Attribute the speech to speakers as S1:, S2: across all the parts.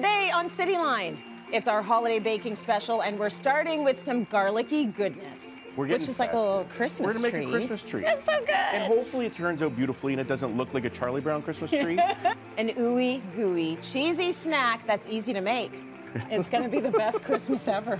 S1: Today on Cityline, it's our holiday baking special, and we're starting with some garlicky goodness.
S2: Which is like a little Christmas tree.
S1: We're gonna
S2: make
S1: a Christmas tree.
S2: That's so good.
S1: And
S2: hopefully it turns out beautifully and it doesn't look like a Charlie Brown Christmas tree.
S1: An ooey gooey, cheesy snack that's easy to make. It's gonna be the best Christmas ever.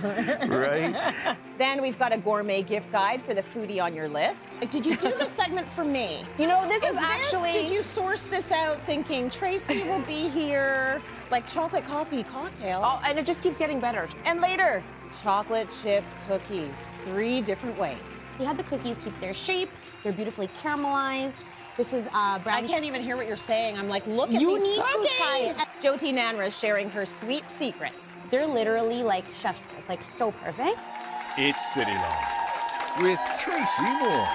S2: Right?
S1: Then we've got a gourmet gift guide for the foodie on your list.
S3: Did you do this segment for me?
S1: You know, this is actually...
S3: Did you source this out thinking Tracy will be here, like chocolate coffee cocktails?
S1: Oh, and it just keeps getting better. And later, chocolate chip cookies, 3 different ways.
S3: See how the cookies keep their shape, they're beautifully caramelized. This is brown...
S1: I can't even hear what you're saying. I'm like, look at
S3: you
S1: these
S3: need
S1: cookies.
S3: to try it.
S1: Jyoti Nanra is sharing her sweet secrets.
S3: They're literally like chef's kiss, like so perfect.
S4: It's Cityline with Tracy Moore.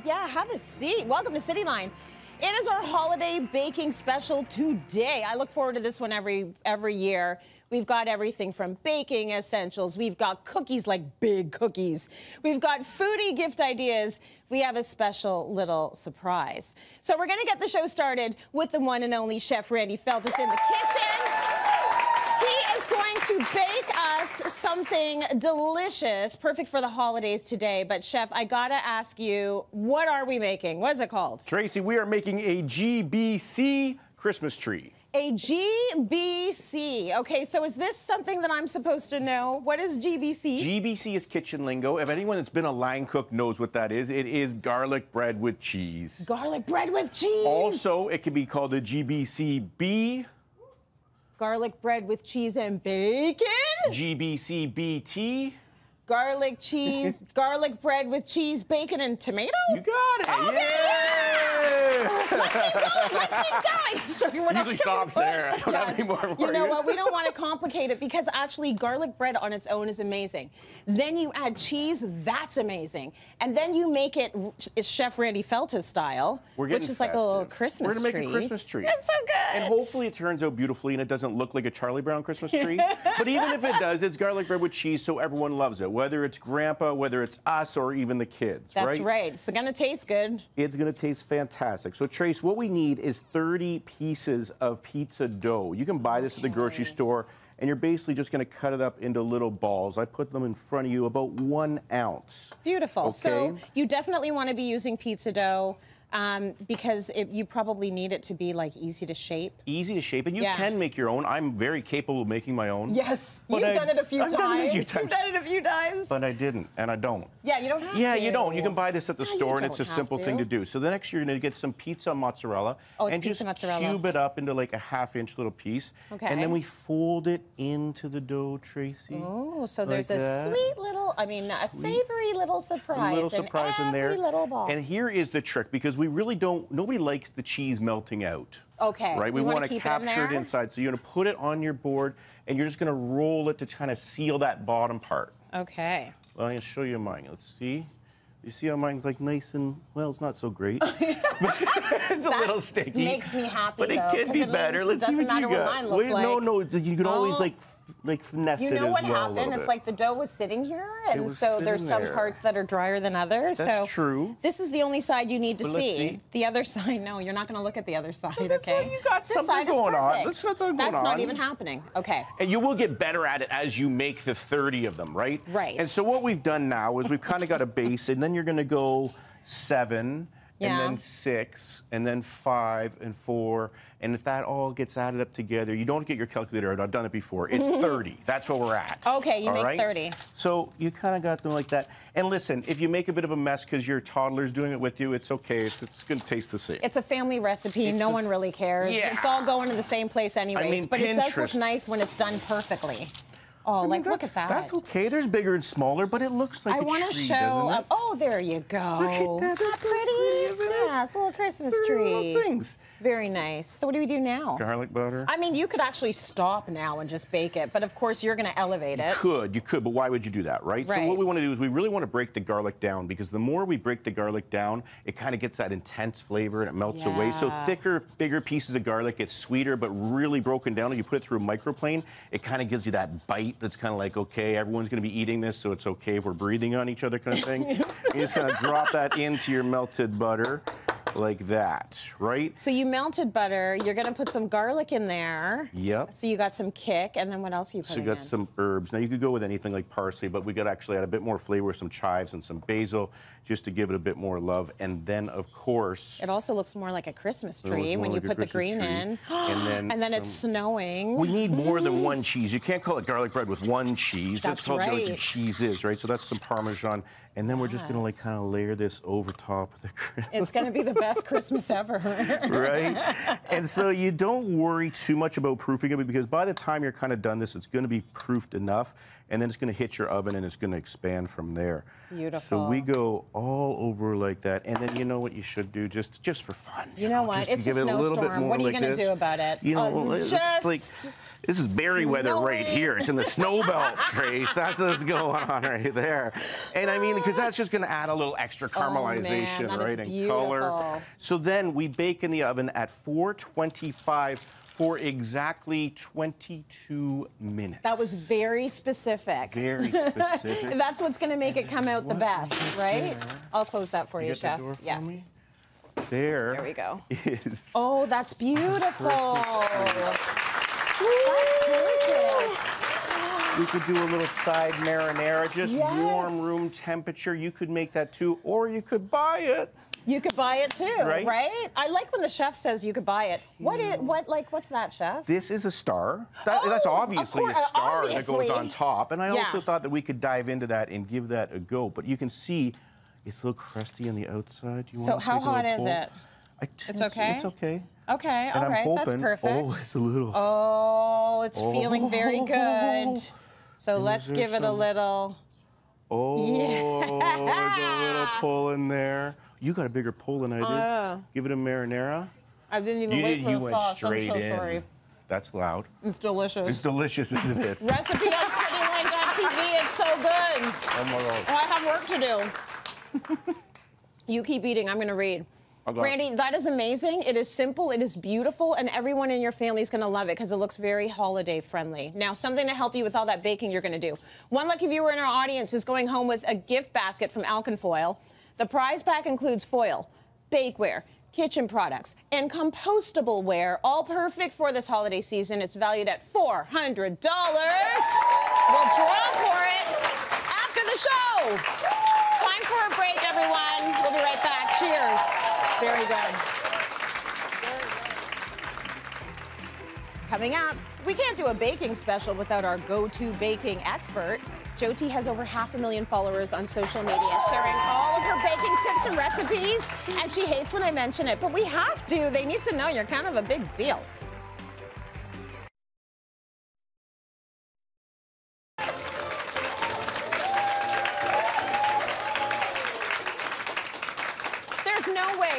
S1: Yeah, have a seat. Welcome to Cityline. It is our holiday baking special today. I look forward to this one every year. We've got everything from baking essentials. We've got cookies, like big cookies. We've got foodie gift ideas. We have a special little surprise. So we're gonna get the show started with the one and only Chef Randy Feltis in the kitchen. He is going to bake us something delicious, perfect for the holidays today. But Chef, I gotta ask you, what are we making? What is it called?
S2: Tracy, we are making a GBC Christmas tree.
S1: A GBC. Okay, so is this something that I'm supposed to know? What is GBC?
S2: GBC is kitchen lingo. If anyone that's been a line cook knows what that is, it is garlic bread with cheese.
S1: Garlic bread with cheese.
S2: Also, it can be called a GBCB.
S1: Garlic bread with cheese and bacon.
S2: GBCBT.
S1: Garlic cheese, garlic bread with cheese, bacon, and tomato?
S2: You got it.
S1: Okay.
S2: Yeah.
S1: Let's keep going. Let's keep going. Sorry, what
S2: usually stops there. I don't have any more for
S1: you know what? We don't want to complicate it because actually garlic bread on its own is amazing. Then you add cheese, that's amazing. And then you make it Chef Randy Feltis style, which is like a little Christmas tree.
S2: We're going to make a Christmas tree.
S1: That's so good.
S2: And hopefully it turns out beautifully and it doesn't look like a Charlie Brown Christmas tree. But even if it does, it's garlic bread with cheese so everyone loves it. Whether it's grandpa, whether it's us, or even the kids,
S1: That's right. It's going to taste good.
S2: It's going to taste fantastic. So, Trace, what we need is 30 pieces of pizza dough. You can buy this at the grocery store, and you're basically just going to cut it up into little balls. I put them in front of you, about 1 ounce.
S1: Beautiful.
S2: Okay?
S1: So you definitely want to be using pizza dough. Because you probably need it to be like easy to shape.
S2: Easy to shape, and you can make your own. I'm very capable of making my own.
S1: Yes, you've done it a few times.
S2: I've done it a few times.
S1: You've done it a few times.
S2: But I didn't, and I don't.
S1: Yeah, you don't have to.
S2: Yeah, you don't. You can buy this at the store, and it's a
S1: don't
S2: simple
S1: have
S2: thing to do. So the next you're going to get some pizza mozzarella.
S1: Oh, it's
S2: and
S1: pizza
S2: just
S1: mozzarella.
S2: cube it up into like a half-inch little piece.
S1: Okay.
S2: And then we fold it into the dough, Tracy.
S1: Oh, so there's
S2: like
S1: a sweet little, a savory little surprise.
S2: A little surprise in there.
S1: Every little ball.
S2: And here is the trick, because we really don't, nobody likes the cheese melting out.
S1: Okay.
S2: Right? We want to
S1: keep
S2: capture it inside. So you're going to put it on your board, and you're just going to roll it to kind of seal that bottom part.
S1: Okay.
S2: Well, I'm going to show you mine. Let's see. You see how mine's like nice and, well, it's not so great. It's a little sticky.
S1: Makes me happy,
S2: but it can be better. Let's see what you got.
S1: Doesn't matter what mine looks like.
S2: No, you can always like finesse it as well.
S1: You know what
S2: happened?
S1: happened? It's like the dough was sitting here, and so there's some parts that are drier than others.
S2: That's true.
S1: This is the only side you need to
S2: see.
S1: The other side, no, you're not going to look at the other side,
S2: that's
S1: okay?
S2: You got something going on. That's
S1: not even happening. Okay.
S2: And you will get better at it as you make the 30 of them, right?
S1: Right.
S2: And so what we've done now is we've kind of got a base, and then you're going to go 7, and then 6, and then 5, and 4, and if that all gets added up together, you don't get your calculator out. I've done it before. It's 30. That's what we're at.
S1: Okay, you make 30.
S2: So you kind of got them like that. And listen, if you make a bit of a mess because your toddler's doing it with you, it's okay. It's going to taste the same.
S1: It's a family recipe. No one really cares.
S2: Yeah.
S1: It's all going to the same place anyways. But it does look
S2: Pinterest.
S1: nice when it's done perfectly. Oh,
S2: I mean,
S1: look at that.
S2: That's okay. There's bigger and smaller, but it looks like
S1: I want to show. Oh, there you go.
S2: Look at that. That's so pretty, isn't it?
S1: Yeah, it's a little Christmas
S2: Pretty
S1: tree.
S2: little things.
S1: Very nice. So what do we do now?
S2: Garlic butter.
S1: I mean, you could actually stop now and just bake it, but of course you're going to elevate it.
S2: You could, but why would you do that, right? So what we want to do is we really want to break the garlic down, because the more we break the garlic down, it kind of gets that intense flavor and it melts away. So thicker, bigger pieces of garlic, it's sweeter, but really broken down. If you put it through a microplane, it kind of gives you that bite that's kind of like, okay, everyone's going to be eating this, so it's okay if we're breathing on each other kind of thing. You just kind of drop that into your melted butter like that, right?
S1: So you melted butter, you're going to put some garlic in there.
S2: Yep.
S1: So you got some kick, and then what else are you putting in?
S2: So you got some herbs. Now you could go with anything like parsley, but we got to actually add a bit more flavor with some chives and some basil just to give it a bit more love. And then, of course...
S1: It also looks more like a Christmas tree when you put the green in.
S2: And
S1: then it's snowing.
S2: We need more than one cheese. You can't call it garlic bread with one cheese.
S1: That's
S2: called
S1: right.
S2: what cheese is, right? So that's some Parmesan. And then we're just going to like kind of layer this over top of the Christmas.
S1: It's going to be the best Christmas ever.
S2: Right? And so you don't worry too much about proofing it, because by the time you're kind of done this, it's going to be proofed enough, and then it's going to hit your oven and it's going to expand from there.
S1: Beautiful.
S2: So we go all over like that, and then you know what you should do, just for fun.
S1: You know what? It's a snowstorm. What are you going to do about it?
S2: You know, it's like, this is berry weather right here. It's in the snow belt, Trace. That's what's going on right there. And I mean, because that's just going to add a little extra caramelization, right, and color. So then we bake in the oven at 425 for exactly 22 minutes.
S1: That was very specific.
S2: Very specific.
S1: That's what's going to make it come out the best, right? I'll close that for you, Chef.
S2: Door for me? There
S1: we go.
S2: Is
S1: oh, that's beautiful.
S3: That's gorgeous.
S2: We could do a little side marinara, just warm room temperature. You could make that too, or you could buy it.
S1: You could buy it too,
S2: right?
S1: I like when the chef says you could buy it. What's that, Chef?
S2: This is a star. That's obviously a star that goes on top. And I also thought that we could dive into that and give that a go. But you can see it's a little crusty on the outside.
S1: So how hot is it? It's okay?
S2: It's okay.
S1: Okay, all right, that's perfect.
S2: Oh, it's a little.
S1: Oh, it's feeling very good. So let's give it a little.
S2: Oh, there's a little pull in there. You got a bigger pull than I did. Give it a marinara.
S1: I didn't even wait for the
S2: went
S1: sauce.
S2: straight
S1: I'm so
S2: in.
S1: sorry.
S2: That's loud.
S1: It's delicious.
S2: It's delicious, isn't it?
S1: Recipe on Cityline.tv. It's so good.
S2: Oh my God.
S1: Oh, I have work to do. You keep eating. I'm going to read. Randy, that is amazing. It is simple, it is beautiful, and everyone in your family is going to love it because it looks very holiday friendly. Now, something to help you with all that baking you're going to do. One lucky viewer in our audience is going home with a gift basket from Alpenfoil. The prize pack includes foil, bakeware, kitchen products, and compostable ware, all perfect for this holiday season. It's valued at $400. We'll draw for it after the show. Time for a break, everyone. We'll be right back. Cheers. Very good. Coming up, we can't do a baking special without our go-to baking expert. Jyoti has over 500,000 followers on social media, sharing all of her baking tips and recipes, and she hates when I mention it, but we have to. They need to know you're kind of a big deal.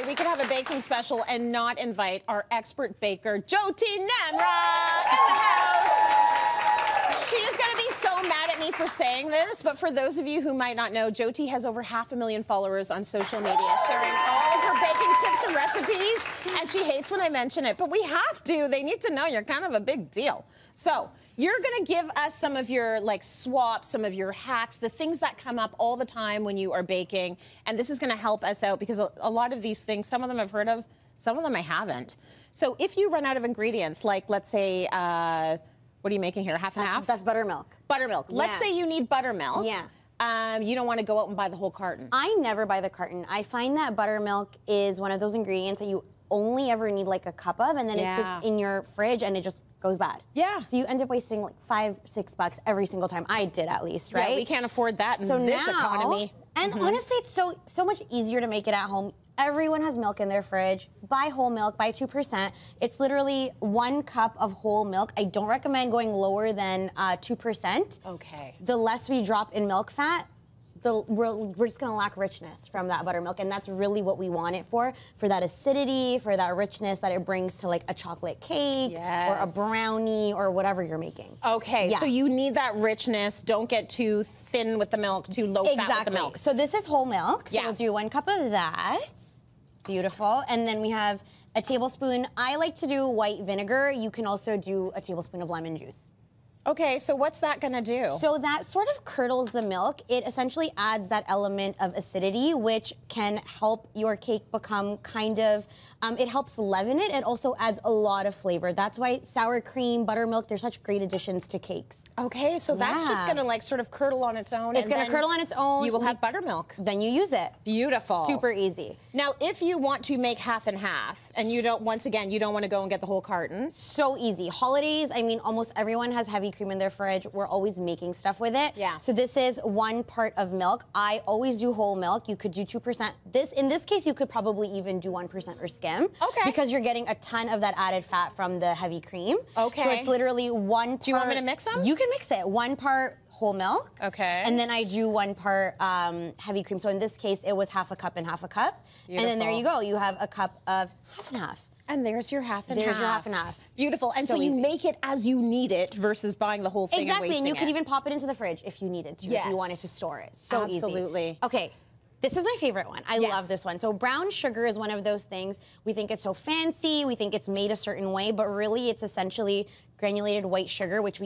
S1: We could have a baking special and not invite our expert baker, Jyoti Nanra, in the house. She is going to be so mad at me for saying this, but for those of you who might not know, Jyoti has over 500,000 followers on social media, sharing all of her baking tips and recipes, and she hates when I mention it, but we have to. They need to know you're kind of a big deal. So you're going to give us some of your swaps, some of your hacks, the things that come up all the time when you are baking. And this is going to help us out because a lot of these things, some of them I've heard of, some of them I haven't. So if you run out of ingredients, like let's say, what are you making here? Half and half?
S3: That's buttermilk.
S1: Buttermilk. Yeah. Let's say you need buttermilk.
S3: Yeah.
S1: You don't want to go out and buy the whole carton.
S3: I never buy the carton. I find that buttermilk is one of those ingredients that you only ever need like a cup of, and then it sits in your fridge and it just goes bad. Yeah. So you end up wasting like $5-6 every single time. I did, at least, right?
S1: Yeah, we can't afford that in this economy.
S3: And honestly, it's so much easier to make it at home. Everyone has milk in their fridge. Buy whole milk, buy 2%. It's literally 1 cup of whole milk. I don't recommend going lower than 2%.
S1: Okay.
S3: The less we drop in milk fat, we're just gonna lack richness from that buttermilk, and that's really what we want it for that acidity, for that richness that it brings to like a chocolate cake or a brownie or whatever you're making.
S1: Okay, so you need that richness. Don't get too thin with the milk, too low fat with the milk.
S3: So this is whole milk, so we'll do 1 cup of that. Beautiful, and then we have a tablespoon. I like to do white vinegar. You can also do a tablespoon of lemon juice.
S1: Okay, so what's that gonna do?
S3: So that sort of curdles the milk. It essentially adds that element of acidity, which can help your cake become kind of, it helps leaven it. It also adds a lot of flavor. That's why sour cream, buttermilk, they're such great additions to cakes.
S1: Okay, so that's just gonna like sort of curdle on its own.
S3: It's gonna curdle on its own.
S1: You will have buttermilk.
S3: Then you use it.
S1: Beautiful.
S3: Super easy.
S1: Now, if you want to make half and half, and you don't, once again, you don't wanna go and get the whole carton.
S3: So easy. Holidays, I mean, almost everyone has heavy cream in their fridge. We're always making stuff with it.
S1: Yeah.
S3: So this is 1 part of milk. I always do whole milk. You could do 2%. In this case, you could probably even do 1% or skim.
S1: Okay.
S3: Because you're getting a ton of that added fat from the heavy cream.
S1: Okay.
S3: So it's literally 1 part.
S1: Do you want me to mix them?
S3: You can mix it. 1 part whole milk.
S1: Okay.
S3: And then I do 1 part heavy cream. So in this case, it was half a cup and half a cup.
S1: Beautiful.
S3: And then there you go. You have a cup of half and half.
S1: And there's your half and half.
S3: There's your half and half.
S1: Beautiful. And so you make it as you need it versus buying the whole thing
S3: exactly,
S1: and wasting
S3: you could
S1: it.
S3: even pop it into the fridge if you needed to, if you wanted to store it. So easy.
S1: Absolutely.
S3: Okay. This is my favorite one. I love this one. So brown sugar is one of those things, we think it's so fancy, we think it's made a certain way, but really it's essentially granulated white sugar, which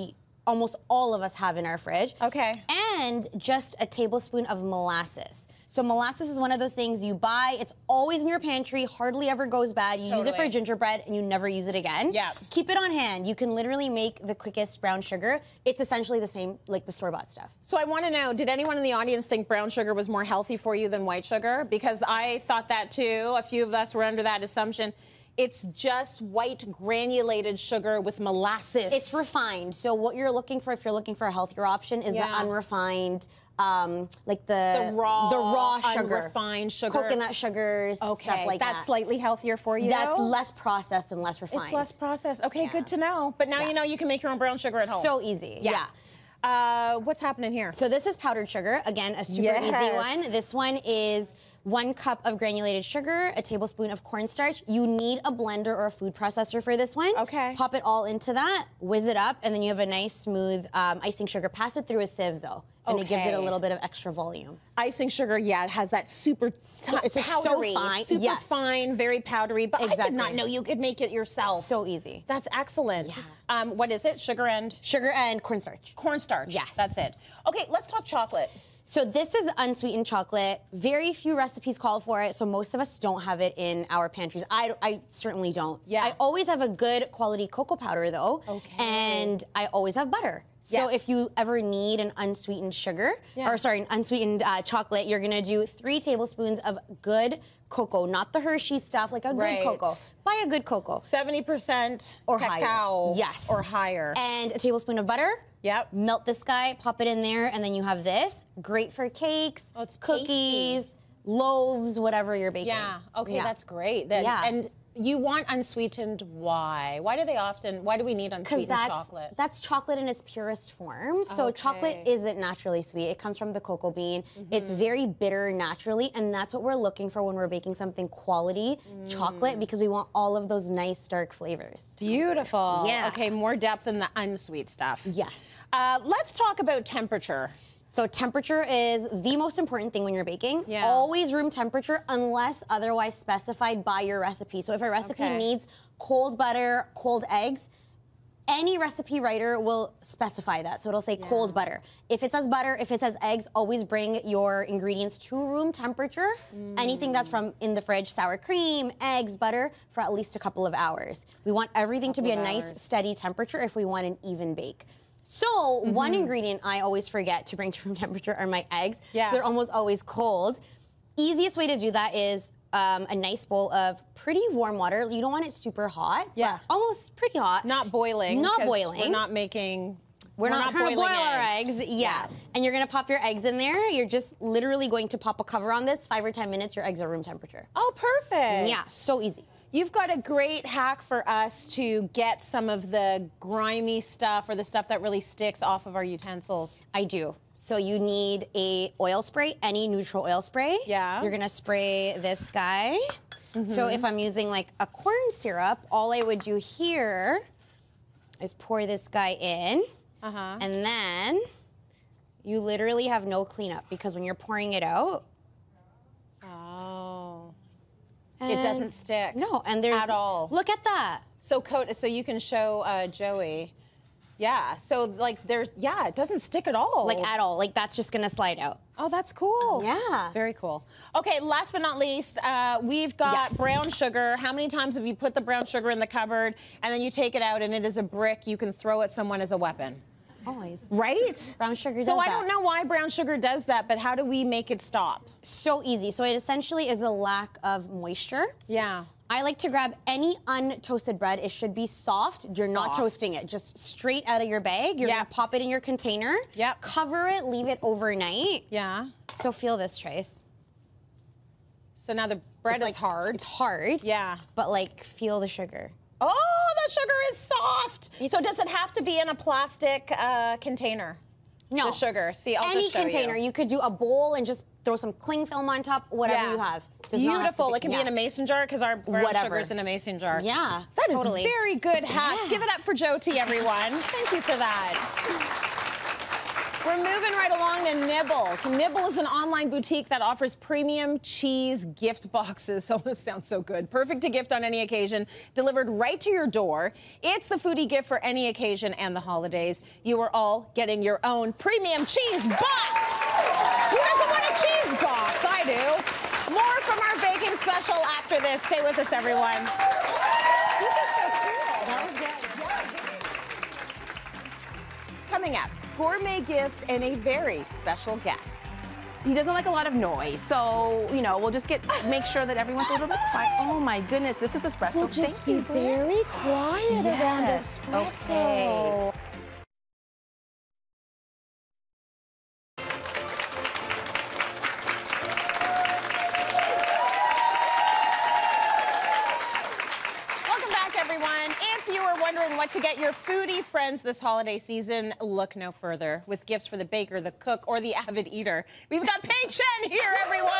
S3: almost all of us have in our fridge.
S1: Okay.
S3: And just a tablespoon of molasses. So molasses is one of those things you buy, it's always in your pantry, hardly ever goes bad. You use it for gingerbread and you never use it again.
S1: Yeah.
S3: Keep it on hand. You can literally make the quickest brown sugar. It's essentially the same like the store-bought stuff.
S1: So I want to know, did anyone in the audience think brown sugar was more healthy for you than white sugar? Because I thought that too. A few of us were under that assumption. It's just white granulated sugar with molasses.
S3: It's refined. So what you're looking for, if you're looking for a healthier option, is the unrefined, like the raw sugar,
S1: unrefined sugar,
S3: coconut sugars, stuff like that.
S1: That's slightly healthier for you.
S3: That's less processed and less refined.
S1: It's less processed. Okay, good to know. But now you know you can make your own brown sugar at home.
S3: So easy. Yeah.
S1: What's happening here?
S3: So this is powdered sugar. Again, a super easy one. This one is 1 cup of granulated sugar, a tablespoon of cornstarch. You need a blender or a food processor for this one.
S1: Okay.
S3: Pop it all into that, whiz it up, and then you have a nice smooth icing sugar. Pass it through a sieve though, and it gives it a little bit of extra volume.
S1: Icing sugar, it has that super, it's powdery,
S3: so fine.
S1: super fine, very powdery, but I did not know you could make it yourself.
S3: So easy.
S1: That's excellent. Yeah. What is it? Sugar and?
S3: Sugar and cornstarch.
S1: Cornstarch.
S3: Yes.
S1: That's it. Okay, let's talk chocolate.
S3: So this is unsweetened chocolate. Very few recipes call for it, so most of us don't have it in our pantries. I certainly don't.
S1: Yeah.
S3: I always have a good quality cocoa powder though. Okay. And I always have butter. So if you ever need an unsweetened sugar, or sorry, an unsweetened chocolate, you're gonna do 3 tablespoons of good cocoa, not the Hershey stuff, like a good cocoa. Buy a good cocoa.
S1: 70%
S3: or
S1: cacao.
S3: Higher. Yes.
S1: Or higher.
S3: And a tablespoon of butter.
S1: Yep.
S3: Melt this guy, pop it in there, and then you have this. Great for cakes, cookies, loaves, whatever you're baking.
S1: Yeah. Okay, that's great. And you want unsweetened, why? Why do we need unsweetened chocolate?
S3: That's chocolate in its purest form. So chocolate isn't naturally sweet. It comes from the cocoa bean. It's very bitter naturally, and that's what we're looking for when we're baking something quality chocolate, because we want all of those nice dark flavors.
S1: Beautiful.
S3: Yeah.
S1: Okay, more depth in the unsweet stuff.
S3: Yes.
S1: Let's talk about temperature.
S3: So temperature is the most important thing when you're baking.
S1: Yeah.
S3: Always room temperature unless otherwise specified by your recipe. So if a recipe needs cold butter, cold eggs, any recipe writer will specify that. So it'll say cold butter. If it says butter, if it says eggs, always bring your ingredients to room temperature. Anything that's from in the fridge, sour cream, eggs, butter, for at least a couple of hours. We want everything to be a nice, steady temperature if we want an even bake. So one ingredient I always forget to bring to room temperature are my eggs.
S1: Yeah.
S3: So they're almost always cold. Easiest way to do that is a nice bowl of pretty warm water. You don't want it super hot, but almost pretty hot.
S1: Not boiling.
S3: Not boiling.
S1: We're not making
S3: we're not trying to boil our eggs. Yeah. And you're gonna pop your eggs in there. You're just literally going to pop a cover on this. 5 or 10 minutes, your eggs are room temperature.
S1: Oh, perfect.
S3: Yeah, so easy.
S1: You've got a great hack for us to get some of the grimy stuff or the stuff that really sticks off of our utensils.
S3: I do. So you need a oil spray, any neutral oil spray.
S1: Yeah.
S3: You're gonna spray this guy. So if I'm using like a corn syrup, all I would do here is pour this guy in. And then you literally have no cleanup because when you're pouring it out,
S1: it doesn't stick.
S3: No, and there's
S1: at all.
S3: Look at that.
S1: So so you can show Joey. Yeah. So like it doesn't stick at all.
S3: Like at all. Like that's just gonna slide out.
S1: Oh, that's cool.
S3: Yeah.
S1: Very cool. Okay, last but not least, we've got brown sugar. How many times have you put the brown sugar in the cupboard and then you take it out and it is a brick you can throw at someone as a weapon?
S3: Always.
S1: Right?
S3: Brown sugar does
S1: that.
S3: that.
S1: So I don't know why brown sugar does that, but how do we make it stop?
S3: So easy. So it essentially is a lack of moisture.
S1: Yeah.
S3: I like to grab any untoasted bread. It should be soft. You're not toasting it. Just straight out of your bag. You're gonna pop it in your container.
S1: Yep.
S3: Cover it, leave it overnight.
S1: Yeah.
S3: So feel this, Trace.
S1: So now the bread is hard.
S3: It's hard.
S1: Yeah.
S3: But like, feel the sugar.
S1: Oh, that sugar is soft. So does it have to be in a plastic container?
S3: No.
S1: The sugar. See, I'll
S3: any
S1: just show
S3: container. You could do a bowl and just throw some cling film on top, whatever you have.
S1: Beautiful. It can be in a mason jar because our brown sugar's in a mason jar.
S3: Yeah,
S1: that is very good hacks. Give it up for Jyoti, everyone. Thank you for that. We're moving right along to Nibble. Nibble is an online boutique that offers premium cheese gift boxes. Oh, this sounds so good. Perfect to gift on any occasion, delivered right to your door. It's the foodie gift for any occasion and the holidays. You are all getting your own premium cheese box. Who doesn't want a cheese box? I do. More from our baking special after this. Stay with us, everyone. These are so cool.
S3: That was good.
S1: Coming up, gourmet gifts and a very special guest.
S5: He doesn't like a lot of noise, so, you know, we'll just make sure that everyone's a little bit quiet. Oh my goodness, this is espresso.
S1: We'll just be very quiet around espresso.
S5: Okay.
S1: What to get your foodie friends this holiday season, look no further. With gifts for the baker, the cook, or the avid eater. We've got Pay Chen here, everyone.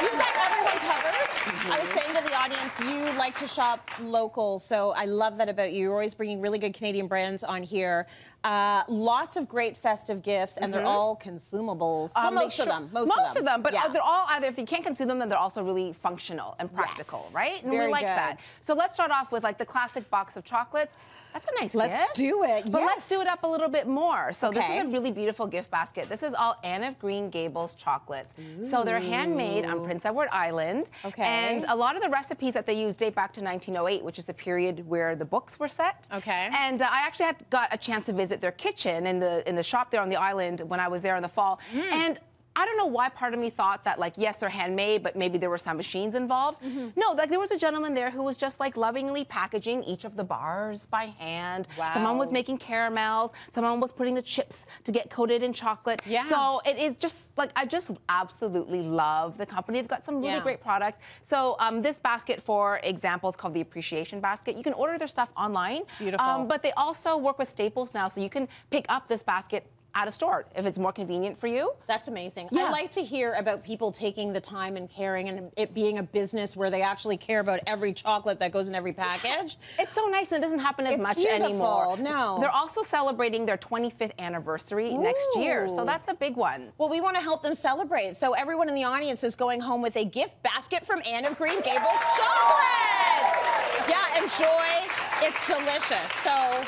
S1: You've got everyone covered. I was saying to the audience, you like to shop local, so I love that about you. You're always bringing really good Canadian brands on here. Lots of great festive gifts, and they're all consumables. Well, most of them.
S5: Most of them, but they're all either, if you can't consume them, then they're also really functional and practical, right? And we like that. So let's start off with like the classic box of chocolates. That's a nice gift.
S1: Let's do it,
S5: But let's do it up a little bit more. So this is a really beautiful gift basket. This is all Anne of Green Gables chocolates. Ooh. So they're handmade on Prince Edward Island. Okay. And a lot of the recipes that they use date back to 1908, which is the period where the books were set.
S1: Okay.
S5: And I actually got a chance to visit their kitchen in the shop there on the island when I was there in the fall. And I don't know why part of me thought that, like, yes, they're handmade, but maybe there were some machines involved. No, like, there was a gentleman there who was just, like, lovingly packaging each of the bars by hand. Wow. Someone was making caramels. Someone was putting the chips to get coated in chocolate. Yeah. So it is just, like, I just absolutely love the company. They've got some really great products. So this basket, for example, is called the Appreciation Basket. You can order their stuff online.
S1: It's beautiful.
S5: But they also work with Staples now, so you can pick up this basket at a store if it's more convenient for you.
S1: That's amazing. I like to hear about people taking the time and caring and it being a business where they actually care about every chocolate that goes in every package.
S5: It's so nice and it doesn't happen as much anymore.
S1: No.
S5: They're also celebrating their 25th anniversary next year, so that's a big one.
S1: Well, we want to help them celebrate. So everyone in the audience is going home with a gift basket from Anne of Green Gables Chocolates. Yeah, enjoy. It's delicious. So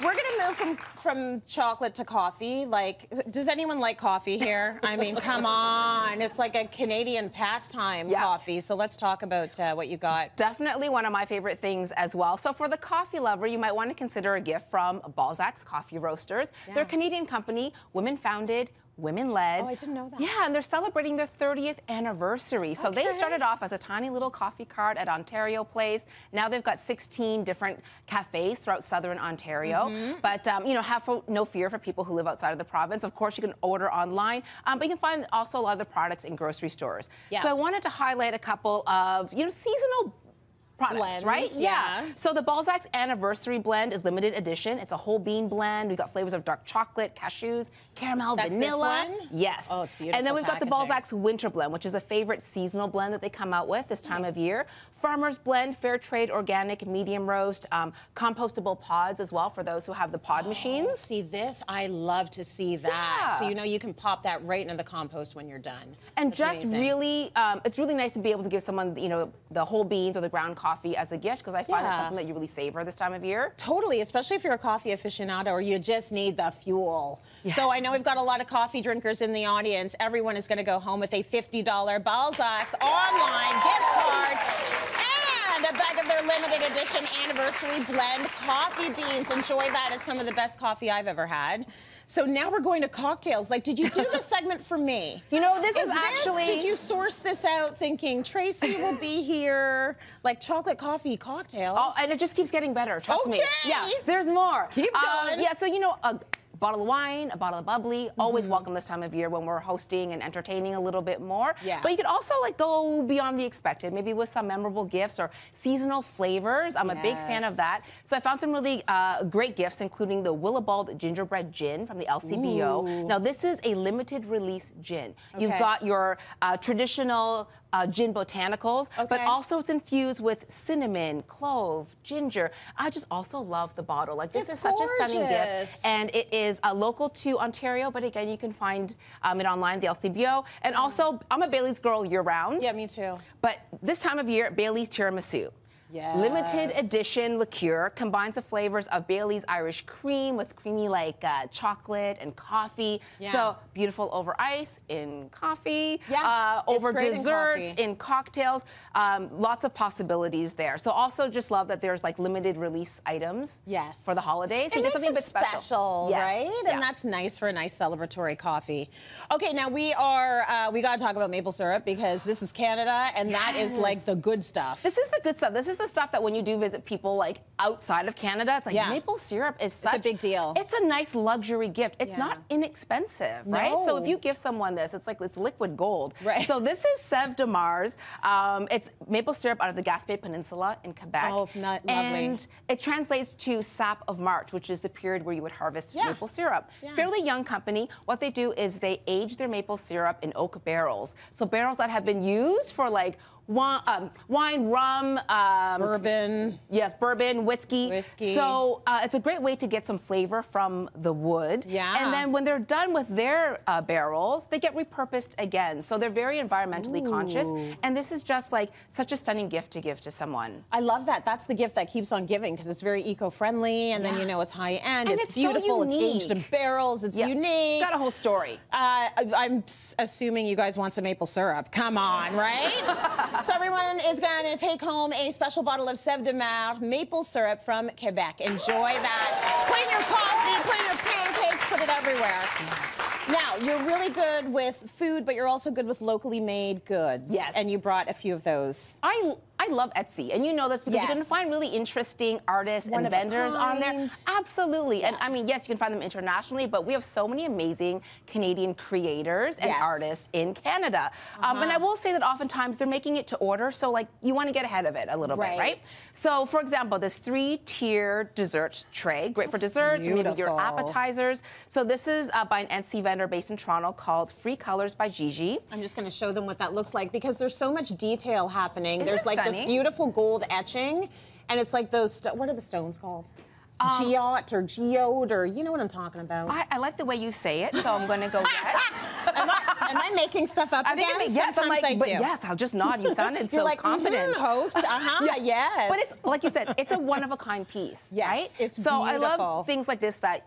S1: we're going to move from chocolate to coffee. Like, does anyone like coffee here? I mean, come on. It's like a Canadian pastime, coffee. So let's talk about what you got.
S5: Definitely one of my favorite things as well. So for the coffee lover, you might want to consider a gift from Balzac's Coffee Roasters. They're a Canadian company, women-founded, women-led.
S1: Oh, I didn't know that.
S5: Yeah, and they're celebrating their 30th anniversary. So they started off as a tiny little coffee cart at Ontario Place. Now they've got 16 different cafes throughout southern Ontario. But, you know, no fear for people who live outside of the province. Of course, you can order online, but you can find also a lot of the products in grocery stores. Yeah. So I wanted to highlight a couple of, you know, seasonal products, blends, right? Yeah. So the Balzac's Anniversary Blend is limited edition. It's a whole bean blend. We've got flavors of dark chocolate, cashews, caramel, vanilla.
S1: This one?
S5: Yes.
S1: Oh, it's beautiful.
S5: And then we've got the Balzac's Winter Blend, which is a favorite seasonal blend that they come out with this time of year. Farmer's Blend, fair trade, organic, medium roast, compostable pods as well for those who have the pod machines.
S1: See this? I love to see that.
S5: Yeah.
S1: So you know you can pop that right into the compost when you're done.
S5: And
S1: That's
S5: just
S1: amazing.
S5: really, it's really nice to be able to give someone, you know, the whole beans or the ground coffee as a gift, because I find it's something that you really savor this time of year.
S1: Totally, especially if you're a coffee aficionado or you just need the fuel.
S5: Yes.
S1: So I know we've got a lot of coffee drinkers in the audience. Everyone is going to go home with a $50 Balzac's online gift card and a bag of their limited edition anniversary blend coffee beans. Enjoy that. It's some of the best coffee I've ever had. So now we're going to cocktails. Like, did you do this segment for me?
S5: You know, this is actually...
S1: Did you source this out thinking Tracy will be here, like chocolate coffee cocktails?
S5: Oh, and it just keeps getting better, trust me. Yeah, there's more.
S1: Keep going.
S5: Yeah, so, you know, a bottle of wine, a bottle of bubbly, always welcome this time of year when we're hosting and entertaining a little bit more. Yeah. But you could also like go beyond the expected, maybe with some memorable gifts or seasonal flavors. I'm a big fan of that. So I found some really great gifts, including the Willibald Gingerbread Gin from the LCBO. Ooh. Now this is a limited release gin. Okay. You've got your traditional gin botanicals, but also it's infused with cinnamon, clove, ginger. I just also love the bottle. Like this is such a stunning gift, and it is local to Ontario, but again, you can find it online at the LCBO. And also, I'm a Bailey's girl year-round.
S1: Yeah, me too.
S5: But this time of year, Bailey's Tiramisu. Yes. Limited edition liqueur combines the flavors of Bailey's Irish cream with creamy like chocolate and coffee. Yeah. So beautiful over ice, in coffee, over desserts, in cocktails. Lots of possibilities there. So also just love that there's like limited release items for the holidays.
S1: So you get something a bit special, right? And that's nice for a nice celebratory coffee. Okay, now we got to talk about maple syrup because this is Canada and that is like the good stuff.
S5: This is the good stuff. This is the stuff that when you do visit people like outside of Canada, it's like maple syrup is such
S1: a big deal.
S5: It's a nice luxury gift. It's not inexpensive, right? So if you give someone this, it's like it's liquid gold. Right. So this is Sève de Mars. It's maple syrup out of the Gaspé Peninsula in Quebec.
S1: Oh, lovely.
S5: And it translates to sap of March, which is the period where you would harvest maple syrup. Fairly young company. What they do is they age their maple syrup in oak barrels. So barrels that have been used for like wine, rum,
S1: bourbon.
S5: Yes, bourbon, whiskey. So it's a great way to get some flavor from the wood. Yeah. And then when they're done with their barrels, they get repurposed again. So they're very environmentally conscious. And this is just like such a stunning gift to give to someone.
S1: I love that. That's the gift that keeps on giving because it's very eco-friendly and then you know it's high end. And it's beautiful.
S5: So
S1: it's aged in barrels. It's unique.
S5: It's got a whole story.
S1: I'm assuming you guys want some maple syrup. Come on, right? So everyone is going to take home a special bottle of Sève de Mars maple syrup from Quebec. Enjoy that. Put in your coffee, put in your pancakes, put it everywhere. Now, you're really good with food, but you're also good with locally made goods. Yes. And you brought a few of those.
S5: I love Etsy, and you know this because you can find really interesting artists and vendors on there. Absolutely. And I mean, yes, you can find them internationally, but we have so many amazing Canadian creators and artists in Canada. And I will say that oftentimes they're making it to order, so like you want to get ahead of it a little bit, right? So for example, this 3-tier dessert tray, great for desserts, maybe your appetizers. So this is by an Etsy vendor based in Toronto called Free Colors by Gigi.
S1: I'm just going to show them what that looks like because there's so much detail happening. There's like this beautiful gold etching, and it's like those, what are the stones called? Geode or geode, or you know what I'm talking about.
S5: I like the way you say it, so I'm going to go yes.
S1: Am I making stuff up again?
S5: Yes,
S1: Sometimes I do.
S5: Yes, I'll just nod. You sounded so
S1: like,
S5: confident.
S1: Host, yes.
S5: But it's, like you said, it's a one-of-a-kind piece,
S1: yes,
S5: right?
S1: It's
S5: so
S1: beautiful.
S5: I love things like this that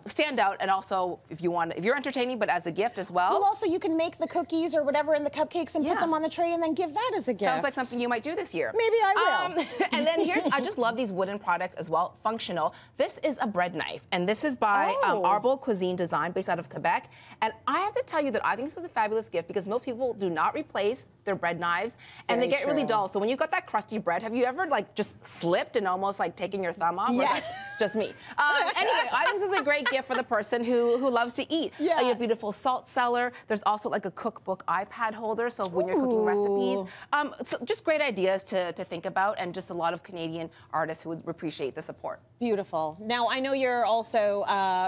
S5: stand out, and also if you're entertaining, but as a gift as well.
S1: Well, also you can make the cookies or whatever in the cupcakes and put them on the tray and then give that as a gift.
S5: Sounds like something you might do this year.
S1: Maybe I will.
S5: And then I just love these wooden products as well, functional. This is a bread knife, and this is by Arbol Cuisine Design, based out of Quebec. And I have to tell you that I think this is a fabulous gift because most people do not replace their bread knives, and they get really dull. So when you've got that crusty bread, have you ever like just slipped and almost like taken your thumb off? Or is that just me? Anyway, I think this is a great gift for the person who loves to eat.
S1: Yeah.
S5: A beautiful salt cellar. There's also like a cookbook iPad holder, so when you're cooking recipes. So just great ideas to think about, and just a lot of Canadian artists who would appreciate the support.
S1: Beautiful. Now, I know you're also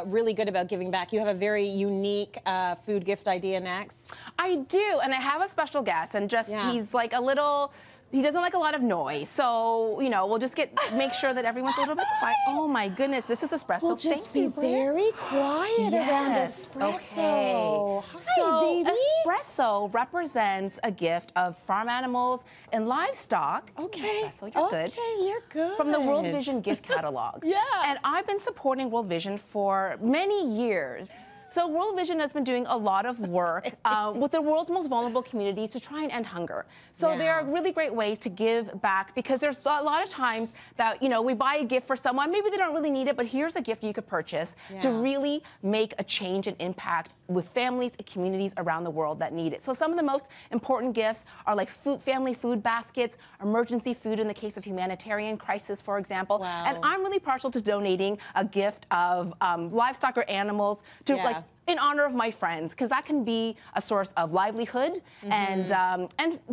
S1: really good about giving back. You have a very unique food gift idea next.
S5: I do, and I have a special guest, and he's like he doesn't like a lot of noise, so, you know, we'll just make sure that everyone's a little bit quiet. Oh my goodness, this is espresso.
S1: We'll just be very quiet around espresso.
S5: Okay.
S1: Hi, baby.
S5: Espresso represents a gift of farm animals and livestock.
S1: Okay.
S5: Espresso, you're good.
S1: Okay, you're good.
S5: From the World Vision gift catalog. And I've been supporting World Vision for many years. So World Vision has been doing a lot of work with the world's most vulnerable communities to try and end hunger. So there are really great ways to give back, because there's a lot of times that, you know, we buy a gift for someone, maybe they don't really need it, but here's a gift you could purchase to really make a change and impact with families and communities around the world that need it. So some of the most important gifts are like family food baskets, emergency food in the case of humanitarian crisis, for example. And I'm really partial to donating a gift of livestock or animals to like in honor of my friends, because that can be a source of livelihood and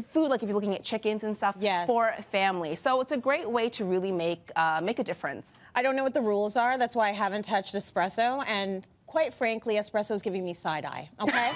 S5: food, like if you're looking at chickens and stuff for families. So it's a great way to really make a difference.
S1: I don't know what the rules are. That's why I haven't touched espresso, and quite frankly, espresso is giving me side eye, okay?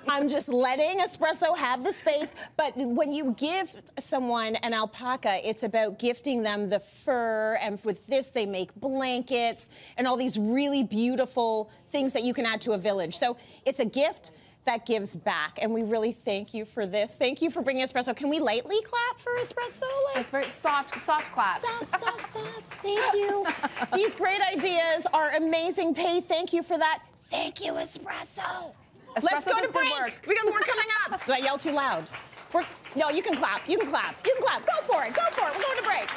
S1: I'm just letting espresso have the space, but when you give someone an alpaca, it's about gifting them the fur, and with this they make blankets and all these really beautiful things that you can add to a village. So it's a gift that gives back, and we really thank you for this. Thank you for bringing espresso. Can we lightly clap for espresso?
S5: Like very soft claps.
S1: Soft. Thank you. These great ideas are amazing. Pay, thank you for that. Thank you, espresso. Let's go to break. We got more coming up. Did I yell too loud? No, you can clap. You can clap. You can clap. Go for it. Go for it. We're going to break.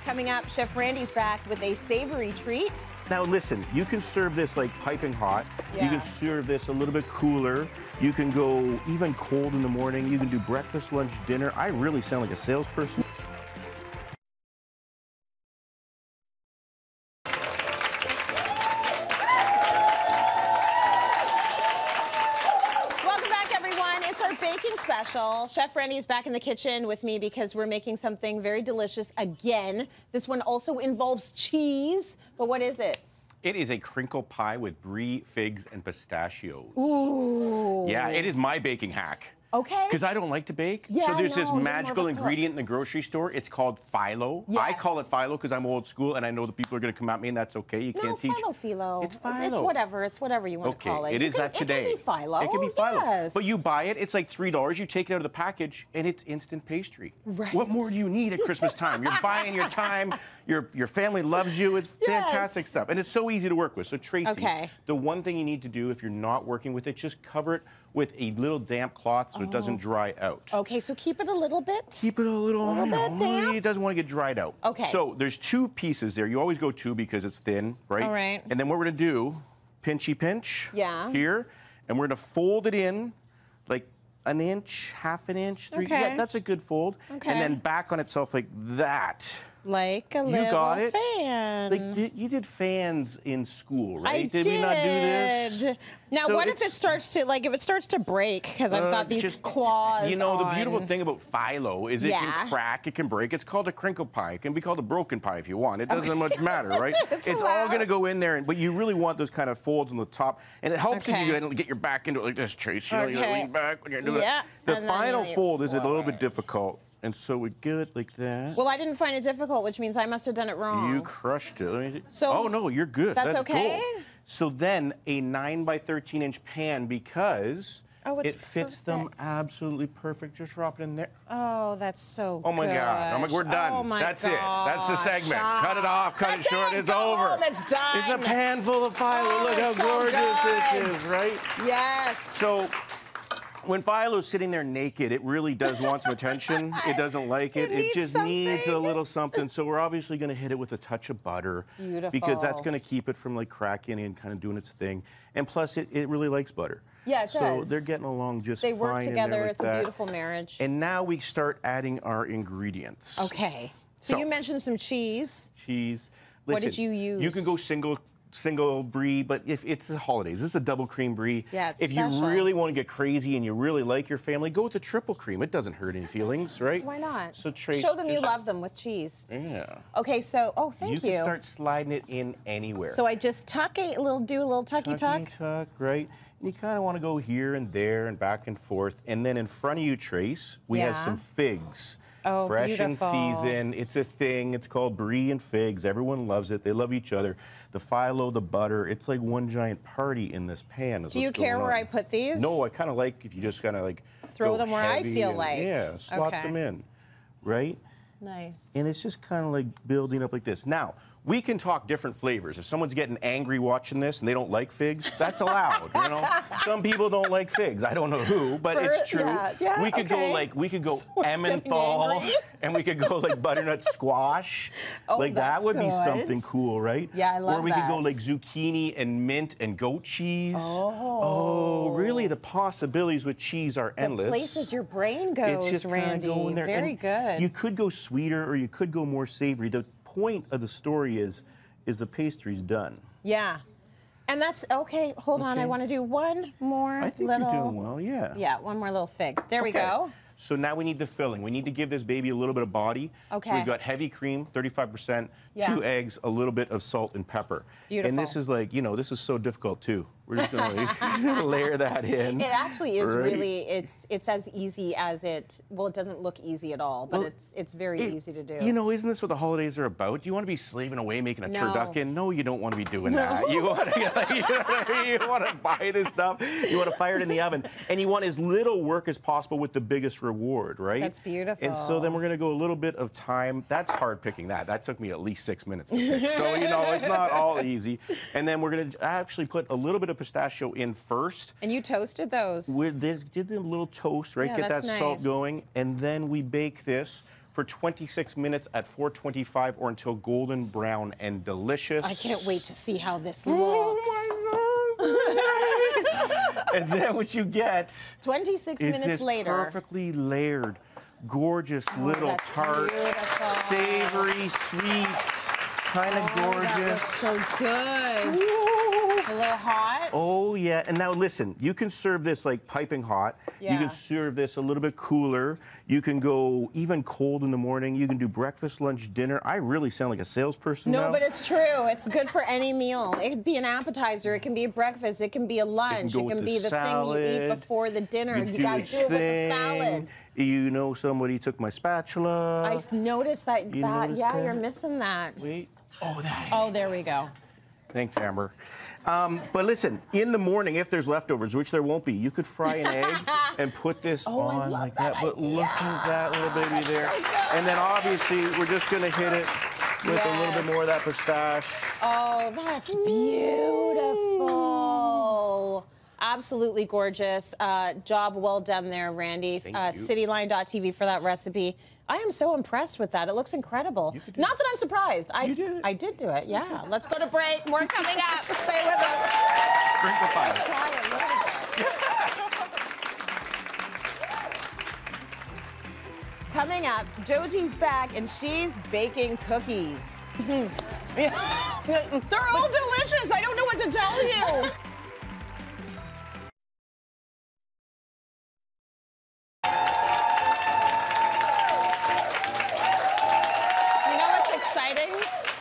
S1: Coming up, Chef Randy's back with a savory treat.
S2: Now listen, you can serve this like piping hot. You can serve this a little bit cooler. You can go even cold in the morning. You can do breakfast, lunch, dinner. I really sound like a salesperson.
S1: Welcome back, everyone. It's our baking special. Chef Randy is back in the kitchen with me because we're making something very delicious again. This one also involves cheese, but what is it?
S2: It is a crinkle pie with brie, figs, and pistachios.
S1: Ooh.
S2: Yeah, it is my baking hack.
S1: Okay.
S2: Because I don't like to bake.
S1: Yeah,
S2: so there's this
S1: you're
S2: magical
S1: more of a
S2: ingredient in the grocery store. It's called phyllo.
S1: Yes.
S2: I call it phyllo because I'm old school, and I know the people are going to come at me, and that's okay. You can't teach.
S1: Phyllo.
S2: It's phyllo.
S1: It's whatever. It's whatever you want to call it.
S2: It is that today.
S1: It can be phyllo.
S2: It can be phyllo.
S1: Yes.
S2: But you buy it. It's like $3. You take it out of the package, and it's instant pastry.
S1: Right.
S2: What more do you need at Christmas time? You're buying your time. Your family loves you. It's fantastic stuff, and it's so easy to work with. So Tracy, the one thing you need to do if you're not working with it, just cover it with a little damp cloth so it doesn't dry out.
S1: Okay, so keep it a little bit.
S2: Keep it a little
S1: bit damp.
S2: It doesn't want to get dried out.
S1: Okay.
S2: So there's two pieces there. You always go two because it's thin, right?
S1: All right.
S2: And then what we're gonna do, pinchy pinch.
S1: Yeah.
S2: Here, and we're gonna fold it in like an inch, half an inch, three.
S1: Okay.
S2: Yeah, that's a good fold.
S1: Okay.
S2: And then back on itself like that.
S1: Like a little
S2: You got it?
S1: fan.
S2: Like you did fans in school, right?
S1: I
S2: did we not do this?
S1: Now,
S2: So
S1: what if it starts to break? Because I've got these claws.
S2: You know, the
S1: on.
S2: beautiful thing about phyllo is it can crack, it can break. It's called a crinkle pie. It can be called a broken pie if you want. It doesn't much matter, right? It's all going to go in there, but you really want those kind of folds on the top, and it helps if you get your back into it like this, Chase. You know, you lean back when you're doing it. The final fold is a little bit difficult. And so we do it like that.
S1: Well, I didn't find it difficult, which means I must have done it wrong.
S2: You crushed it.
S1: So,
S2: oh, no, you're good.
S1: That's okay?
S2: Gold. So then a 9 by 13-inch pan, because it fits them absolutely perfect. Just drop it in there.
S1: Oh, that's so good.
S2: Oh my God. I'm like, we're done.
S1: Oh my
S2: That's it. That's the segment. Cut it off, cut it short, it's over.
S1: Home, it's done.
S2: It's a pan full of phyllo. Look how gorgeous this is, right?
S1: Yes.
S2: So when phyllo's sitting there naked, it really does want some attention. It doesn't like it. It just needs a little something. So we're obviously going to hit it with a touch of butter.
S1: Beautiful.
S2: Because that's going to keep it from like cracking and kind of doing its thing. And plus, it really likes butter.
S1: Yeah, it does.
S2: So they're getting along just fine.
S1: They work together.
S2: Like
S1: it's a beautiful marriage.
S2: And now we start adding our ingredients.
S1: Okay. So you mentioned some cheese.
S2: Cheese. Listen,
S1: what did you use?
S2: You can go single brie, but if it's the holidays, this is a double cream brie.
S1: Yeah, it's
S2: If
S1: special.
S2: you really want to get crazy and you really like your family, go with the triple cream. It doesn't hurt any feelings, right?
S1: Why not?
S2: So Trace,
S1: show them you love them with cheese.
S2: Yeah.
S1: Okay, so thank you.
S2: You can start sliding it in anywhere.
S1: So I just do a little tucky tuck.
S2: Tuck, right? And you kind of want to go here and there and back and forth. And then in front of you, Trace, we have some figs.
S1: Oh,
S2: fresh
S1: beautiful.
S2: in season. It's a thing. It's called brie and figs. Everyone loves it. They love each other. The phyllo, the butter. It's like one giant party in this pan.
S1: Do you care where I put these?
S2: No, I kind of like if you just kind of like
S1: throw them where I feel like.
S2: Yeah, slot them in, right?
S1: Nice.
S2: And it's just kind of like building up like this. Now, we can talk different flavors. If someone's getting angry watching this and they don't like figs, that's allowed, you know? Some people don't like figs. I don't know who, but it's true.
S1: Yeah,
S2: we could go like, Emmenthal, and we could go like butternut squash. Like that would be something cool, right?
S1: Yeah, I love that.
S2: Or we could go like zucchini and mint and goat cheese. Oh, really? The possibilities with cheese are endless.
S1: The places your brain goes, Randy. Very good.
S2: You could go sweeter or you could go more savory. The point of the story is the pastry's done.
S1: Yeah. And that's okay. Hold on. I want to do one more
S2: I think you're doing well, yeah.
S1: Yeah, one more little fig. There we go.
S2: So now we need the filling. We need to give this baby a little bit of body.
S1: Okay.
S2: So we've got heavy cream, 35%, 2 eggs, a little bit of salt and pepper.
S1: Beautiful.
S2: And this is like, this is so difficult too. We're just gonna layer that in.
S1: It actually is really, it's as easy as it doesn't look easy at all, but it's very easy to do.
S2: Isn't this what the holidays are about? Do you want to be slaving away making a turducken? No, you don't want to be doing that. You want to, you want to buy this stuff. You want to fire it in the oven, and you want as little work as possible with the biggest reward, right?
S1: That's beautiful.
S2: And so then we're gonna go a little bit of time. That's hard picking that. That took me at least 6 minutes to pick. So it's not all easy. And then we're gonna actually put a little bit of pistachio in first. And
S1: you toasted those.
S2: We did a little toast, right?
S1: Yeah,
S2: get that
S1: nice.
S2: salt going, and then we bake this for 26 minutes at 425 or until golden brown and delicious.
S1: I can't wait to see how this looks.
S2: And then what you get
S1: 26
S2: is
S1: minutes
S2: this
S1: later.
S2: perfectly layered, gorgeous little tart, savory, sweet, kind of gorgeous.
S1: That looks so good. A little hot.
S2: Oh, yeah. And now listen, you can serve this like piping hot.
S1: Yeah.
S2: You can serve this a little bit cooler. You can go even cold in the morning. You can do breakfast, lunch, dinner. I really sound like a salesperson now.
S1: No, but it's true. It's good for any meal. It could be an appetizer. It can be a breakfast. It can be a lunch. It can be the thing you eat before the dinner. You got to do it with the salad.
S2: Somebody took my spatula.
S1: I noticed that.
S2: Yeah,
S1: you're missing that.
S2: Wait. Oh, that.
S1: Oh, there we go.
S2: Thanks, Amber. But listen, in the morning, if there's leftovers, which there won't be, you could fry an egg and put this on like that. But look at that little baby there. And then obviously, we're just going to hit it with a little bit more of that pistache.
S1: Oh, that's beautiful. Absolutely gorgeous. Job well done there, Randy. Cityline.tv for that recipe. I am so impressed with that. It looks incredible. Not that I'm surprised. I did do it, yeah. Let's go to break. More coming up. Stay with us.
S2: Crinkle fire.
S1: Try it a little bit. Coming up, Jyoti's back and she's baking cookies. They're all delicious. I don't know what to tell you.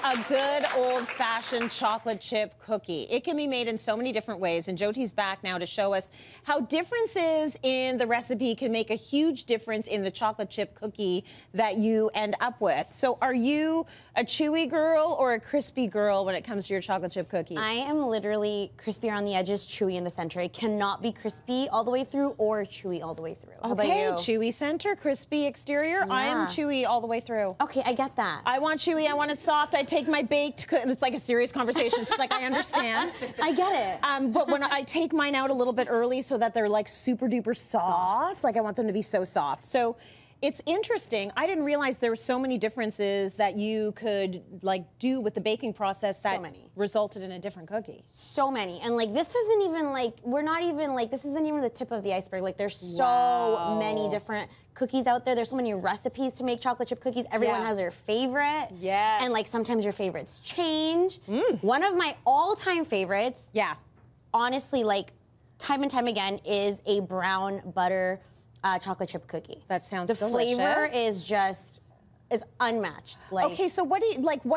S1: A good old-fashioned old-fashioned chocolate chip cookie. It can be made in so many different ways, and Jyoti's back now to show us how differences in the recipe can make a huge difference in the chocolate chip cookie that you end up with. So are you a chewy girl or a crispy girl when it comes to your chocolate chip cookies?
S3: I am literally crispy around the edges, chewy in the center. It cannot be crispy all the way through or chewy all the way through. How about you?
S1: Chewy center, crispy exterior.
S3: Yeah.
S1: I'm chewy all the way through.
S3: Okay, I get that.
S1: I want chewy, I want it soft. I take my baked, it's like a serious conversation. It's just like, I understand.
S3: I get it.
S1: But when I take mine out a little bit early so that they're like super duper soft, like I want them to be so soft. So it's interesting. I didn't realize there were so many differences that you could like do with the baking process that resulted in a different cookie.
S3: So many. And like this isn't even like, this isn't even the tip of the iceberg. Like there's so many different cookies out there. There's so many recipes to make chocolate chip cookies. Everyone has their favorite.
S1: Yes.
S3: And like sometimes your favorites change. One of my all-time favorites, honestly, like time and time again, is a brown butter chocolate chip cookie.
S1: That sounds
S3: the
S1: delicious.
S3: flavor is unmatched. Like,
S1: okay, so what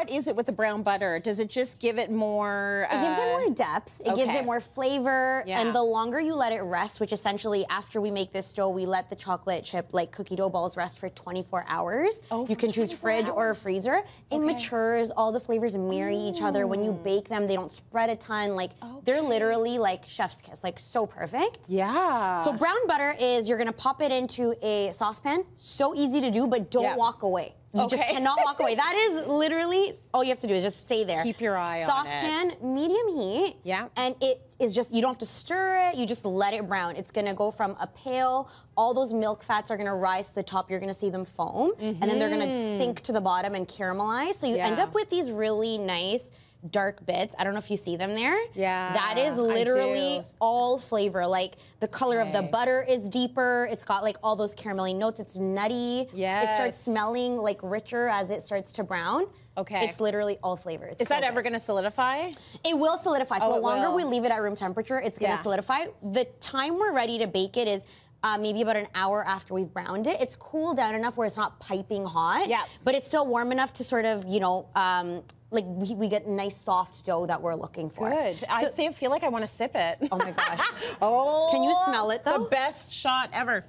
S1: is it with the brown butter? Does it just give it more?
S3: It gives it more depth. It gives it more flavor.
S1: Yeah.
S3: And the longer you let it rest, which essentially after we make this dough, we let the chocolate chip like cookie dough balls rest for 24 hours.
S1: Oh,
S3: you can choose fridge or freezer. It matures. All the flavors marry each other. When you bake them, they don't spread a ton. Like they're literally like chef's kiss, like so perfect.
S1: Yeah.
S3: So brown butter is you're gonna pop it into a saucepan. So easy to do, but don't walk away. You just cannot walk away. That is literally all you have to do is just stay there.
S1: Keep your eye on it.
S3: Saucepan, medium heat.
S1: Yeah.
S3: And it is just, you don't have to stir it, you just let it brown. It's gonna go from a pale, all those milk fats are gonna rise to the top, you're gonna see them foam, and then they're gonna sink to the bottom and caramelize. So you end up with these really nice, dark bits. I don't know if you see them there.
S1: Yeah,
S3: that is literally all flavor. Like the color of the butter is deeper. It's got like all those caramelly notes. It's nutty.
S1: Yes.
S3: It starts smelling like richer as it starts to brown.
S1: Okay.
S3: It's literally all flavor. It's
S1: is that ever going to solidify?
S3: It will solidify. So the longer we leave it at room temperature, it's going to
S1: Yeah.
S3: solidify. The time we're ready to bake it is maybe about an hour after we've browned it. It's cooled down enough where it's not piping hot.
S1: Yeah.
S3: But it's still warm enough to sort of, you know, like we get nice soft dough that we're looking for.
S1: Good.
S3: So,
S1: I feel like I want to sip it.
S3: oh my gosh.
S1: Oh.
S3: Can you smell it though?
S1: The best shot ever.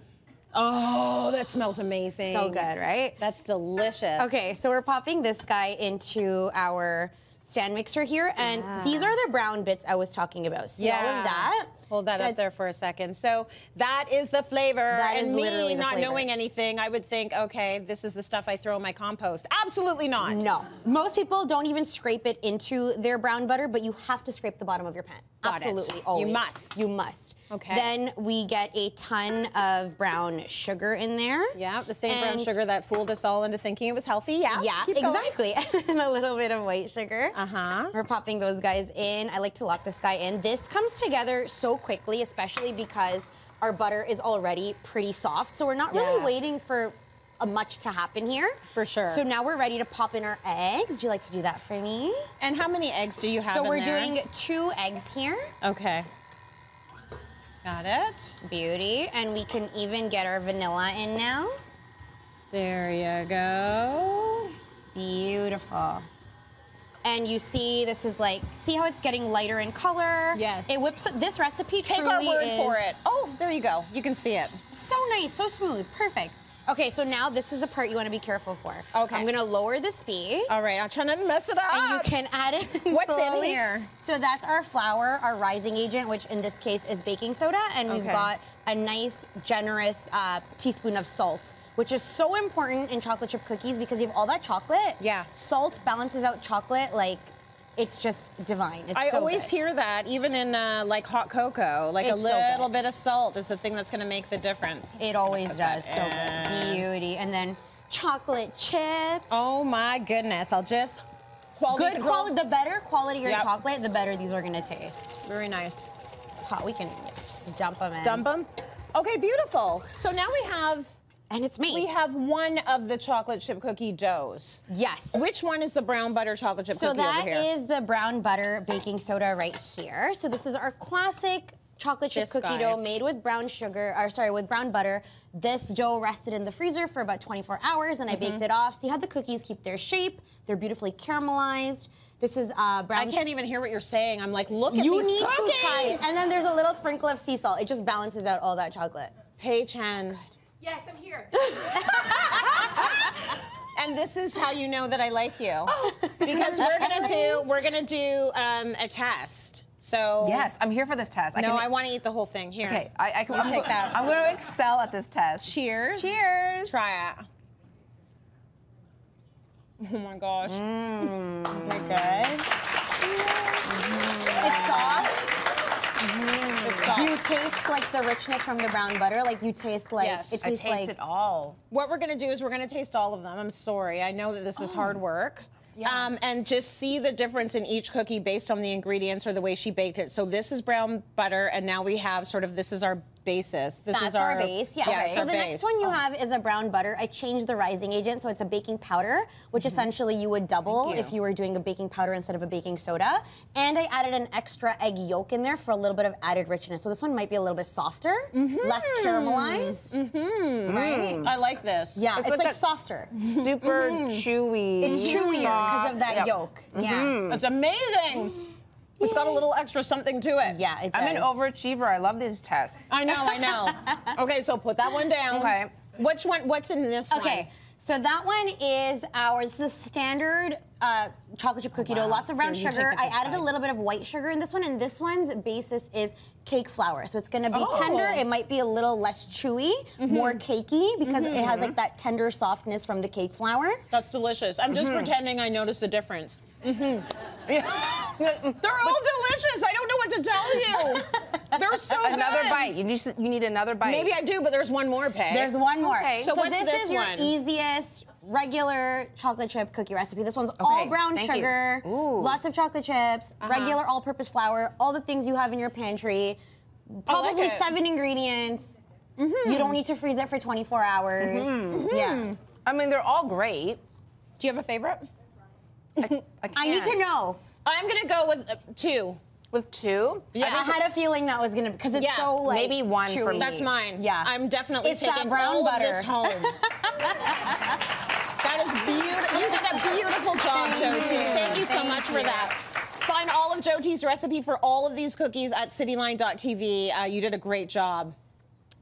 S1: Oh, that smells amazing.
S3: So good, right?
S1: That's delicious.
S3: Okay, so we're popping this guy into our stand mixer here, and these are the brown bits I was talking about. See all of that?
S1: Hold that up there for a second. So that is the flavor.
S3: That is
S1: and
S3: literally
S1: me
S3: the
S1: not
S3: flavor.
S1: knowing anything, I would think, okay, this is the stuff I throw in my compost. Absolutely not.
S3: No. Most people don't even scrape it into their brown butter, but you have to scrape the bottom of your pan.
S1: Got it.
S3: Absolutely, always.
S1: You must.
S3: You must.
S1: Okay.
S3: Then we get a ton of brown sugar in there.
S1: Yeah, the same brown sugar that fooled us all into thinking it was healthy. Yeah.
S3: Yeah,
S1: keep going.
S3: exactly. And a little bit of white sugar.
S1: Uh-huh.
S3: We're popping those guys in. I like to lock this guy in. This comes together so quickly, especially because our butter is already pretty soft. So we're not really waiting for much to happen here.
S1: For sure.
S3: So now we're ready to pop in our eggs. Would you like to do that for me?
S1: And how many eggs do you have
S3: So
S1: in
S3: we're
S1: there?
S3: doing 2 eggs here.
S1: Okay. Got it.
S3: Beauty. And we can even get our vanilla in now.
S1: There you go.
S3: Beautiful. And you see, this is like, see how it's getting lighter in color?
S1: Yes.
S3: It whips up, this recipe
S1: Take
S3: truly
S1: our word
S3: is
S1: for it. Oh, there you go. You can see it.
S3: so nice, so smooth, perfect. Okay, so now this is the part you want to be careful for.
S1: Okay.
S3: I'm gonna lower the speed.
S1: All right, I'll try not to mess it up.
S3: And you can add it
S1: What's in
S3: slowly.
S1: here?
S3: So that's our flour, our rising agent, which in this case is baking soda, and we've got a nice, generous teaspoon of salt, which is so important in chocolate chip cookies because you have all that chocolate.
S1: Yeah.
S3: Salt balances out chocolate like it's just divine. It's
S1: I
S3: so
S1: always
S3: good.
S1: hear that, even in like hot cocoa, like
S3: It's
S1: a
S3: so good.
S1: little bit of salt is the thing that's going to make the difference.
S3: It always does. So good. Beauty. And then chocolate chips.
S1: Oh my goodness! I'll just quality
S3: Good
S1: control.
S3: quality. The better quality your
S1: Yep.
S3: chocolate, the better these are gonna taste.
S1: Very nice.
S3: We can dump them in.
S1: Dump them. Okay, beautiful. So now
S3: And it's made.
S1: we have one of the chocolate chip cookie doughs.
S3: Yes.
S1: Which one is the brown butter chocolate chip
S3: So
S1: cookie over
S3: that
S1: here?
S3: is the brown butter baking soda right here. So this is our classic chocolate chip
S1: This
S3: cookie
S1: guy.
S3: dough made with brown sugar, or sorry, with brown butter. This dough rested in the freezer for about 24 hours and I baked it off. See how the cookies keep their shape? They're beautifully caramelized. This is brown.
S1: I can't even hear what you're saying. I'm like, look at
S3: you
S1: these
S3: need
S1: cookies.
S3: to try it. And then there's a little sprinkle of sea salt. It just balances out all that chocolate.
S1: Pay Chen.
S3: So
S5: Yes, I'm here.
S1: And this is how you know that I like you, because we're gonna do a test. So
S5: Yes, I'm here for this test.
S1: I want to eat the whole thing. Here.
S5: Okay, I'm
S1: take that.
S5: I'm going to excel at this test.
S1: Cheers.
S5: Cheers.
S1: Try it. Oh my gosh.
S3: Is it good? It's soft.
S1: It's soft.
S3: Do you taste like the richness from the brown butter? Like you taste like
S1: Yes.
S3: it
S5: I
S3: tastes
S5: taste
S3: like
S5: it all.
S1: What we're gonna do is we're gonna taste all of them. I'm sorry. I know that this is hard work.
S3: Yeah.
S1: And just see the difference in each cookie based on the ingredients or the way she baked it. So this is brown butter, and now we have sort of, this is our basis. This
S3: That's
S1: is
S3: our base, yeah.
S1: it's
S3: So
S1: our
S3: the
S1: base.
S3: next one you have is a brown butter. I changed the rising agent, so it's a baking powder, which essentially you would double if you were doing a baking powder instead of a baking soda. And I added an extra egg yolk in there for a little bit of added richness. So this one might be a little bit softer, less caramelized, right?
S1: I like this.
S3: Yeah, it's like
S5: a
S3: softer.
S5: Super chewy.
S3: It's chewier because of that yolk. Yeah.
S1: It's amazing. It's got a little extra something to it.
S3: Yeah, it does.
S5: I'm an overachiever. I love these tests.
S1: I know. Okay, so put that one down.
S5: Okay.
S1: Which one? What's in this one?
S3: Okay, so that one is this is standard chocolate chip cookie dough, lots of brown
S1: Here, you
S3: sugar.
S1: take the
S3: I
S1: good
S3: added a
S1: side.
S3: little bit of white sugar in this one, and this one's basis is cake flour. So it's gonna be tender. It might be a little less chewy, more cakey, because it has like that tender softness from the cake flour.
S1: That's delicious. I'm just pretending I noticed the difference. They're all delicious. I don't know what to tell you. They're so
S5: Another
S1: good.
S5: bite. You need another bite.
S1: Maybe I do, but there's one more, Pay.
S3: There's one more.
S5: Okay.
S1: So what's
S3: this
S1: this
S3: is your
S1: one?
S3: easiest regular chocolate chip cookie recipe. This one's all brown
S5: thank you.
S3: sugar, lots of chocolate chips, regular all-purpose flour, all the things you have in your pantry. Probably
S1: it.
S3: 7 ingredients. You don't need to freeze it for 24 hours. Yeah.
S5: I mean, they're all great.
S1: Do you have a favorite?
S3: I need to know.
S1: I'm gonna go with 2.
S5: With 2?
S1: Yeah.
S3: I had a feeling that was gonna, because it's
S1: Yeah,
S3: so like
S5: maybe 1 for
S3: chewy.
S5: me.
S1: That's mine.
S3: Yeah.
S1: I'm definitely
S3: It's that
S1: taking
S3: brown
S1: all
S3: butter.
S1: of this home. That is beautiful. You did a beautiful job, Jyoti. Thank you so much for that. Find all of Jyoti's recipe for all of these cookies at cityline.tv. You did a great job.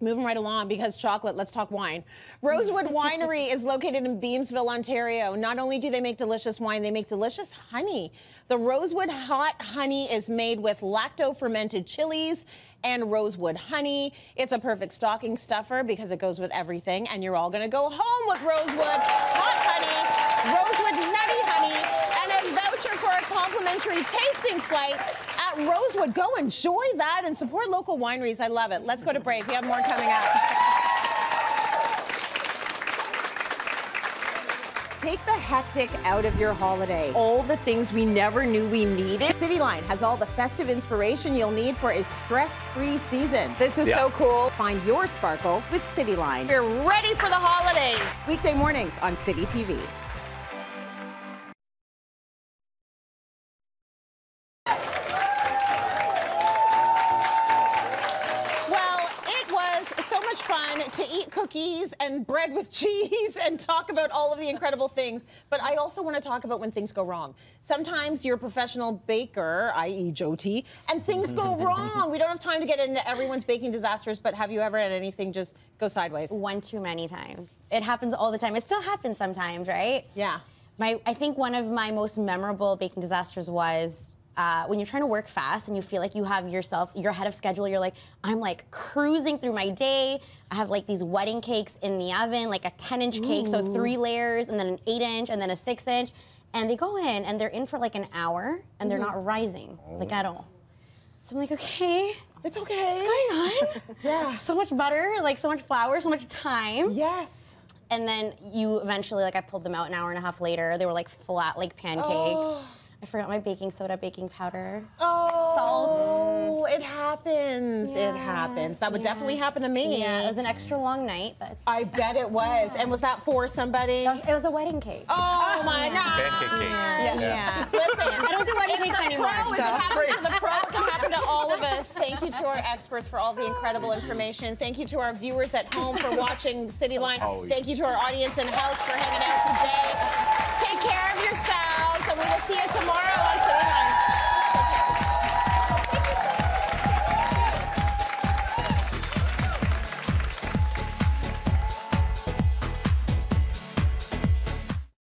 S1: Moving right along, because chocolate, let's talk wine. Rosewood Winery is located in Beamsville, Ontario. Not only do they make delicious wine, they make delicious honey. The Rosewood Hot Honey is made with lacto-fermented chilies and rosewood honey. It's a perfect stocking stuffer because it goes with everything, and you're all gonna go home with Rosewood Hot Honey, Rosewood Nutty Honey, and a voucher for a complimentary tasting flight at Rosewood. Go enjoy that and support local wineries. I love it. Let's go to break. We have more coming up. Take the hectic out of your holiday. All the things we never knew we needed. Cityline has all the festive inspiration you'll need for a stress-free season. This is so cool. Find your sparkle with Cityline. We're ready for the holidays. Weekday mornings on City TV. Fun to eat cookies and bread with cheese and talk about all of the incredible things. But I also want to talk about when things go wrong. Sometimes you're a professional baker, i.e. Jyoti, and things go wrong. We don't have time to get into everyone's baking disasters, but have you ever had anything just go sideways?
S3: One too many times. It happens all the time. It still happens sometimes, right?
S1: Yeah.
S3: I think one of my most memorable baking disasters was when you're trying to work fast and you feel like you have you're ahead of schedule, you're like, I'm like cruising through my day. I have like these wedding cakes in the oven, like a 10-inch cake, so 3 layers, and then an 8-inch, and then a 6-inch. And they go in, and they're in for like an hour, and they're not rising, like at all. So I'm like, okay.
S1: It's okay.
S3: What's going on?
S1: Yeah.
S3: So much butter, like so much flour, so much time.
S1: Yes.
S3: And then you eventually, like I pulled them out an hour and a half later. They were like flat, like pancakes.
S1: Oh.
S3: I forgot my baking soda, baking powder,
S1: salt.
S3: salt.
S1: It happens.
S3: Yeah.
S1: It happens. That would definitely happen to me.
S3: Yeah, it was an extra long night, but
S1: I bet it was. And was that for somebody?
S3: it was a wedding cake.
S1: Oh my God.
S2: Pancake cake.
S3: Yeah.
S1: Listen,
S3: I don't do wedding cakes anymore.
S1: If it happens to the pro, it can happen to all of us. Thank you to our experts for all the incredible information. Thank you to our viewers at home for watching Cityline. Thank you to our audience in house for hanging out today. Take care of yourselves, and we will see you tomorrow on Cityline.